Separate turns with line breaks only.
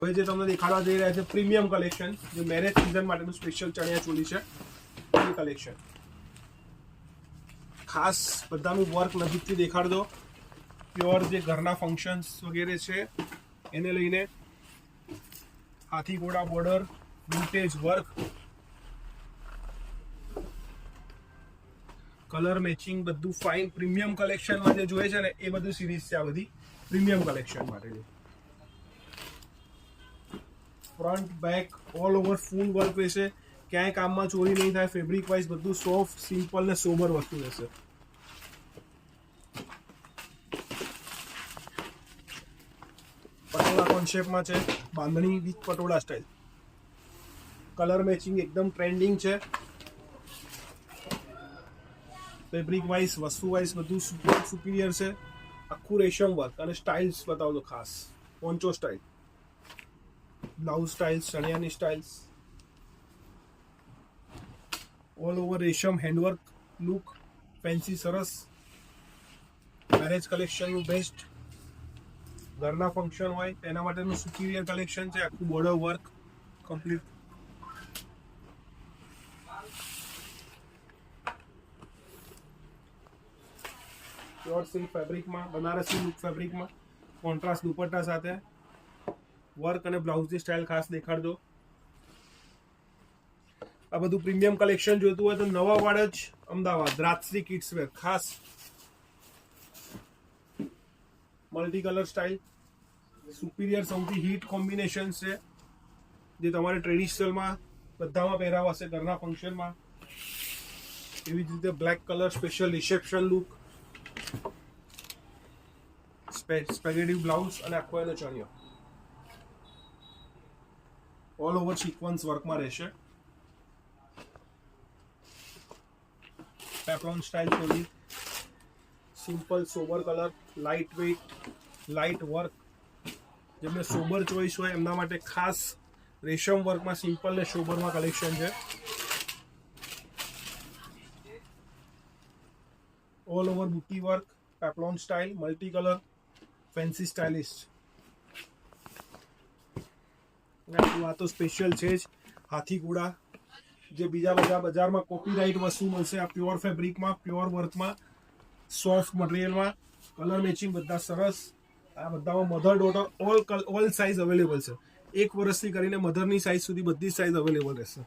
હવે જે તમને દેખાડવા જઈ રહ્યા છે પ્રીમિયમ કલેક્શન, જે મેરેજ સિઝન માટેનું સ્પેશિયલ ચણિયા ચોલી છે એ કલેક્શન. ખાસ બધાનું વર્ક નજીકથી દેખાડજો. પ્યોર જે ઘરના ફંક્શન્સ વગેરે છે એને લઈને હાથી ઘોડા border, vintage work, colour matching બધું ફાઇન પ્રીમિયમ કલેક્શનમાં જે જોઈએ છે ને એ બધું સિરીઝ છે. આ બધી પ્રીમિયમ કલેક્શન માટેની. ફ્રન્ટ બેક ઓલ ઓવર ફૂલ વર્ક રહેશે. ક્યાંય કામમાં ચોરી નહીં થાય. ફેબ્રિક વાઇઝ બધું સોફ્ટ, સિમ્પલ ને સોબર વસ્તુ રહેશે. પટોળા કોન્સેપ્ટમાં છે, bandhani with patola style. Colour matching એકદમ ટ્રેન્ડિંગ છે. ફેબ્રિક વાઇઝ, વસ્તુ વાઇઝ બધું સુપીરિયર છે. આખું રેશમ વર્ક અને સ્ટાઇલ્સ બતાવજો ખાસ. પોન્ચો સ્ટાઇલ, બ્લાઉઝ સ્ટાઇલ્સ, ચણિયાની સ્ટાઇલ્સ, ઓલ ઓવર રેશમ હેન્ડવર્ક લુક, ફેન્સી સરસ. મેરેજ કલેક્શનનું બેસ્ટ. ઘરના ફંક્શન હોય એના માટેનું સુપીરિયર કલેક્શન છે. આખું border work complete. Pure silk ફેબ્રિકમાં, બનારસી લુક ફેબ્રિકમાં, કોન્ટ્રાસ્ટ દુપટ્ટા સાથે વર્ક અને બ્લાઉઝની સ્ટાઇલ ખાસ દેખાડજો. આ બધું પ્રીમિયમ કલેક્શન જોતું હોય તો નવા વાડ જ અમદાવાદ રાજશ્રી કિડ્સ વેર ખાસ. મલ્ટી કલર સ્ટાઇલ, સુપીરિયર સૌથી હિટ કોમ્બિનેશન છે જે તમારે ટ્રેડિશનલમાં બધામાં પહેરાવાશે ઘરના ફંક્શનમાં. એવી જ રીતે black colour special reception look, spaghetti blouse અને આખો એનો ચણિયો ઓલ ઓવર સિક્વન્સ વર્કમાં રહેશે. Peplum style choli, simple sober colour, light weight, light work. જેમને સોબર ચોઈસ હોય એમના માટે ખાસ રેશમ વર્કમાં સિમ્પલ ને સોબરમાં કલેક્શન છે. ઓલ ઓવર બુટી work, peplum style, multi colour, fancy stylish. આ તો સ્પેશિયલ છે જ. હાથી ઘોડા જે બીજા બધા બજારમાં કોપીરાઇટ વસ્તુ મળશે, આ પ્યોર ફેબ્રિકમાં, પ્યોર વર્કમાં, સોફ્ટ મટીરિયલમાં, કલર મેચિંગ બધા સરસ. આ બધામાં mother daughter all size available છે. 1 વર્ષથી કરીને મધરની સાઇઝ સુધી બધી સાઇઝ અવેલેબલ રહેશે.